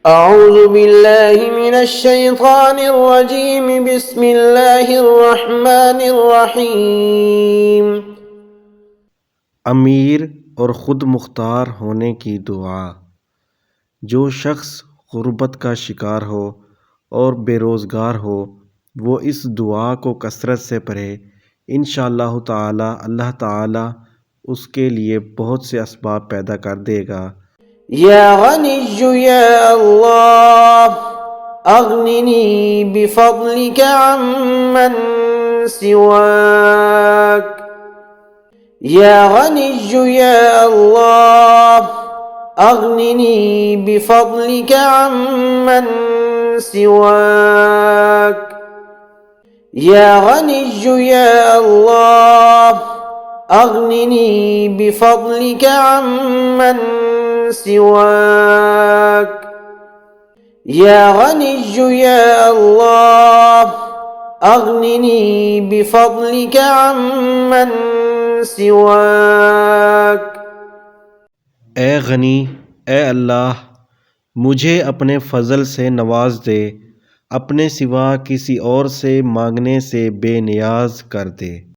أعوذ बिल्लाहि मिनश शैतानिर रजीम बिस्मिल्लाहिर रहमानिर रहीम। अमीर और ख़ुद मुख्तार होने की दुआ। जो शख्स गुर्बत का शिकार हो और बेरोज़गार हो, वो इस दुआ को कसरत से पढ़े। इंशाअल्लाह ताला अल्लाह ताला उसके लिए बहुत से असबाब पैदा कर देगा। या गनिय्यु या अल्लाह अगनिनी बिफज़लिका अम्मन सिवाक। या गनिय्यु या अल्लाह अगनिनी बिफज़लिका अम्मन सिवाक। या गनिय्यु या अल्लाह अगनिनी बिफज़लिका अम्मन सिवाक। या गनिय्यु या अल्लाह अगनिनी बिफज़लिका अम्मन सिवाक। ए गनी, ए अल्लाह, मुझे अपने फ़ज़ल से नवाज दे, अपने सिवा किसी और से मांगने से बेनियाज कर दे।